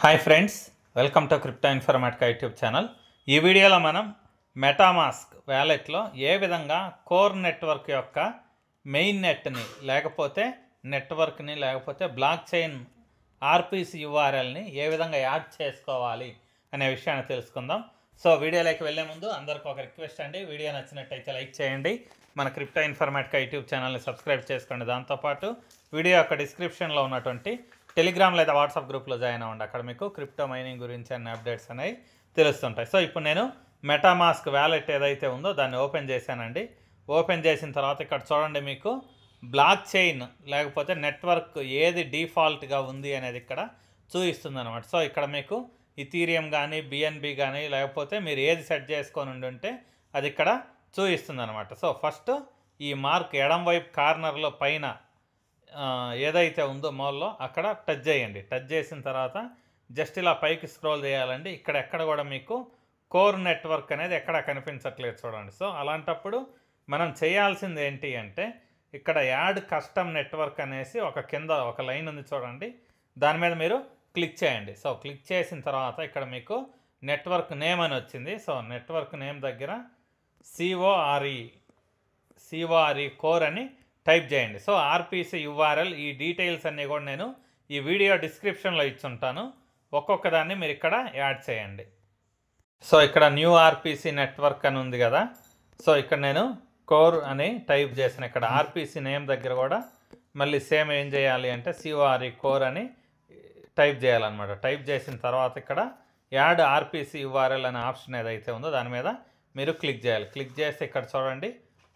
Hi friends, welcome to crypto Informatica YouTube channel. ఈ వీడియోలో మనం మెటామాస్క్ వ్యాలెట్లో ఏ విధంగా కోర్ నెట్వర్క్ యొక్క మెయిన్ నెట్ని లేకపోతే బ్లాక్ చైన్ ఆర్పిసి యూఆర్ఎల్ని ఏ విధంగా యాడ్ చేసుకోవాలి అనే విషయాన్ని తెలుసుకుందాం. సో వీడియోలోకి వెళ్ళే ముందు అందరికీ ఒక రిక్వెస్ట్ అండి, వీడియో నచ్చినట్టయితే లైక్ చేయండి, మన క్రిప్టో ఇన్ఫర్మేటికా యూట్యూబ్ ఛానల్ని సబ్స్క్రైబ్ చేసుకోండి. దాంతోపాటు వీడియో యొక్క డిస్క్రిప్షన్లో ఉన్నటువంటి టెలిగ్రామ్ లేదా వాట్సాప్ గ్రూప్లో జాయిన్ అవ్వండి. అక్కడ మీకు క్రిప్టో మైనింగ్ గురించి అన్ని అప్డేట్స్ అనేవి తెలుస్తుంటాయి. సో ఇప్పుడు నేను మెటామాస్క్ వ్యాలెట్ ఏదైతే ఉందో దాన్ని ఓపెన్ చేశానండి. ఓపెన్ చేసిన తర్వాత ఇక్కడ చూడండి, మీకు బ్లాక్ చైన్ లేకపోతే నెట్వర్క్ ఏది డిఫాల్ట్గా ఉంది అనేది ఇక్కడ చూపిస్తుంది అనమాట. సో ఇక్కడ మీకు ఇథీరియం కానీ బిఎన్బి కానీ లేకపోతే మీరు ఏది సెట్ చేసుకొని ఉంటే అది ఇక్కడ చూపిస్తుంది అనమాట. సో ఫస్ట్ ఈ మార్క్ ఎడం వైపు కార్నర్లో పైన ఏదైతే ఉందో మూలలో అక్కడ టచ్ చేయండి. టచ్ చేసిన తర్వాత జస్ట్ ఇలా పైకి స్క్రోల్ చేయాలండి. ఇక్కడ ఎక్కడ కూడా మీకు కోర్ నెట్వర్క్ అనేది ఎక్కడ కనిపించట్లేదు చూడండి. సో అలాంటప్పుడు మనం చేయాల్సింది ఏంటి అంటే ఇక్కడ యాడ్ కస్టమ్ నెట్వర్క్ అనేసి ఒక కింద ఒక లైన్ ఉంది చూడండి, దాని మీద మీరు క్లిక్ చేయండి. సో క్లిక్ చేసిన తర్వాత ఇక్కడ మీకు నెట్వర్క్ నేమ్ అని వచ్చింది. సో నెట్వర్క్ నేమ్ దగ్గర సిఓఆర్ఈ కోర్ అని టైప్ చేయండి. సో ఆర్పిసి యూఆర్ఎల్ ఈ డీటెయిల్స్ అన్నీ కూడా నేను ఈ వీడియో డిస్క్రిప్షన్లో ఇచ్చుంటాను. ఒక్కొక్క దాన్ని మీరు ఇక్కడ యాడ్ చేయండి. సో ఇక్కడ న్యూ ఆర్పిసి నెట్వర్క్ అని ఉంది కదా, సో ఇక్కడ నేను కోర్ అని టైప్ చేసిన ఇక్కడ ఆర్పిసి నేమ్ దగ్గర కూడా మళ్ళీ సేమ్ ఏం చేయాలి అంటే సిఓఆర్ఈ కోర్ అని టైప్ చేయాలన్నమాట. టైప్ చేసిన తర్వాత ఇక్కడ యాడ్ ఆర్పిసి యూఆర్ఎల్ అనే ఆప్షన్ ఏదైతే ఉందో దాని మీద మీరు క్లిక్ చేయాలి. క్లిక్ చేసి ఇక్కడ చూడండి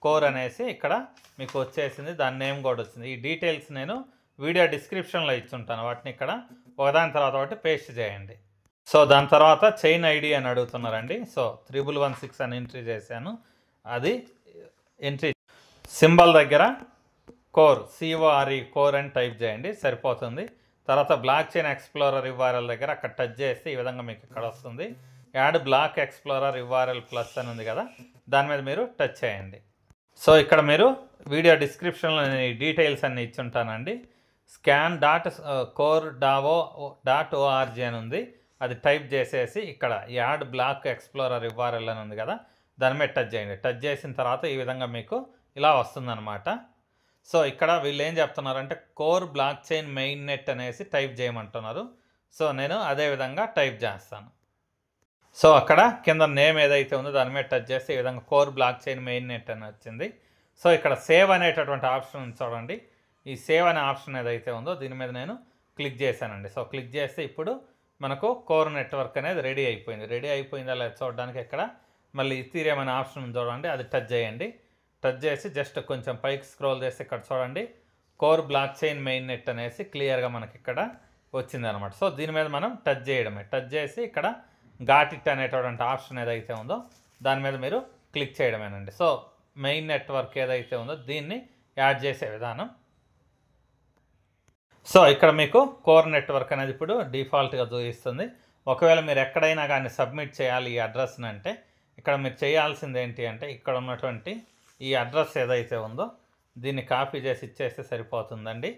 కోర్ అనేసి ఇక్కడ మీకు వచ్చేసింది, దాని నేమ్ కూడా వచ్చింది. ఈ డీటెయిల్స్ నేను వీడియో డిస్క్రిప్షన్లో ఇచ్చుంటాను, వాటిని ఇక్కడ ఒకదాని తర్వాత ఒకటి పేస్ట్ చేయండి. సో దాని తర్వాత చైన్ ఐడి అని అడుగుతున్నారండి. సో 1116 అని ఎంట్రీ చేశాను, అది ఎంట్రీ సింబల్ దగ్గర కోర్ సిఓఆర్ఈ కోర్ అని టైప్ చేయండి, సరిపోతుంది. తర్వాత బ్లాక్ చైన్ ఎక్స్ప్లోరర్ యూఆర్ఎల్ దగ్గర అక్కడ టచ్ చేస్తే ఈ విధంగా మీకు ఇక్కడ వస్తుంది. Add black explorer URL plus అని ఉంది కదా, దాని మీద మీరు టచ్ చేయండి. సో ఇక్కడ మీరు వీడియో డిస్క్రిప్షన్లో నేను ఈ డీటెయిల్స్ అన్నీ ఇచ్చుంటానండి. scan.core.org అని ఉంది, అది టైప్ చేసేసి ఇక్కడ యాడ్ బ్లాక్ ఎక్స్ప్లోరర్ యూఆర్ఎల్ అని ఉంది కదా, దాని మీద టచ్ చేయండి. టచ్ చేసిన తర్వాత ఈ విధంగా మీకు ఇలా వస్తుందన్నమాట. సో ఇక్కడ వీళ్ళు ఏం చెప్తున్నారంటే core block chain main net అనేసి టైప్ చేయమంటున్నారు. సో నేను అదే విధంగా టైప్ చేస్తాను. సో అక్కడ కింద నేమ్ ఏదైతే ఉందో దాని మీద టచ్ చేస్తే ఈ విధంగా core block chain main net అని వచ్చింది. సో ఇక్కడ సేవ్ అనేటటువంటి ఆప్షన్ ఉంది చూడండి, ఈ సేవ్ అనే ఆప్షన్ ఏదైతే ఉందో దీని మీద నేను క్లిక్ చేశానండి. సో క్లిక్ చేస్తే ఇప్పుడు మనకు కోర్ నెట్వర్క్ అనేది రెడీ అయిపోయింది. రెడీ అయిపోయిందా లేదా చూడడానికి ఇక్కడ మళ్ళీ ఇథీరియం అనే ఆప్షన్ ఉంది చూడండి, అది టచ్ చేయండి. టచ్ చేసి జస్ట్ కొంచెం పైకి స్క్రోల్ చేసి ఇక్కడ చూడండి core block chain main net అనేసి క్లియర్గా మనకి ఇక్కడ వచ్చింది అనమాట. సో దీని మీద మనం టచ్ చేయడమే. టచ్ చేసి ఇక్కడ గాట్ ఇట్ అనేటటువంటి ఆప్షన్ ఏదైతే ఉందో దాని మీద మీరు క్లిక్ చేయడమేనండి. సో మెయిన్ నెట్వర్క్ ఏదైతే ఉందో దీన్ని యాడ్ చేసే విధానం. సో ఇక్కడ మీకు కోర్ నెట్వర్క్ అనేది ఇప్పుడు డిఫాల్ట్గా చూపిస్తుంది. ఒకవేళ మీరు ఎక్కడైనా కానీ సబ్మిట్ చేయాలి ఈ అడ్రస్ని అంటే ఇక్కడ మీరు చేయాల్సింది ఏంటి అంటే ఇక్కడ ఉన్నటువంటి ఈ అడ్రస్ ఏదైతే ఉందో దీన్ని కాపీ చేసి ఇచ్చేస్తే సరిపోతుందండి.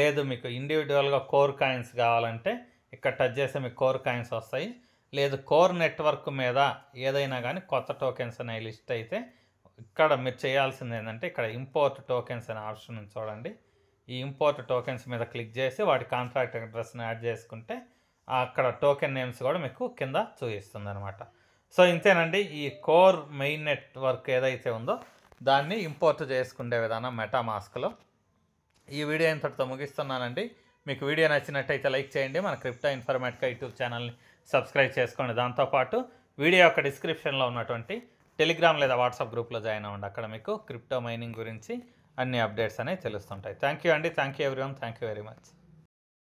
లేదు మీకు ఇండివిజువల్గా కోర్ కాయిన్స్ కావాలంటే ఇక్కడ టచ్ చేస్తే మీకు కోర్ కాయిన్స్ వస్తాయి. లేదు కోర్ నెట్వర్క్ మీద ఏదైనా కానీ కొత్త టోకెన్స్ అనే లిస్ట్ అయితే ఇక్కడ మీరు చేయాల్సింది ఏంటంటే ఇక్కడ ఇంపోర్ట్ టోకెన్స్ అనే ఆప్షన్ ఉంది చూడండి, ఈ ఇంపోర్ట్ టోకెన్స్ మీద క్లిక్ చేసి వాటి కాంట్రాక్ట్ అడ్రస్ని యాడ్ చేసుకుంటే అక్కడ టోకెన్ నేమ్స్ కూడా మీకు కింద చూపిస్తుంది అనమాట. సో ఇంతేనండి, ఈ కోర్ మెయిన్ నెట్వర్క్ ఏదైతే ఉందో దాన్ని ఇంపోర్ట్ చేసుకునే విధానం మెటామాస్క్లో. ఈ వీడియో ఇంతటితో ముగిస్తున్నానండి. మీకు వీడియో నచ్చినట్టయితే లైక్ చేయండి, మన క్రిప్టో ఇన్ఫర్మేటికా యూట్యూబ్ ఛానల్ని సబ్స్క్రైబ్ చేసుకోండి. దాంతోపాటు వీడియో యొక్క డిస్క్రిప్షన్లో ఉన్నటువంటి టెలిగ్రామ్ లేదా వాట్సాప్ గ్రూప్లో జాయిన్ అవ్వండి. అక్కడ మీకు క్రిప్టో మైనింగ్ గురించి అన్ని అప్డేట్స్ అనేవి తెలుస్తుంటాయి. థ్యాంక్ యూ అండి, thank you everyone, thank you very much.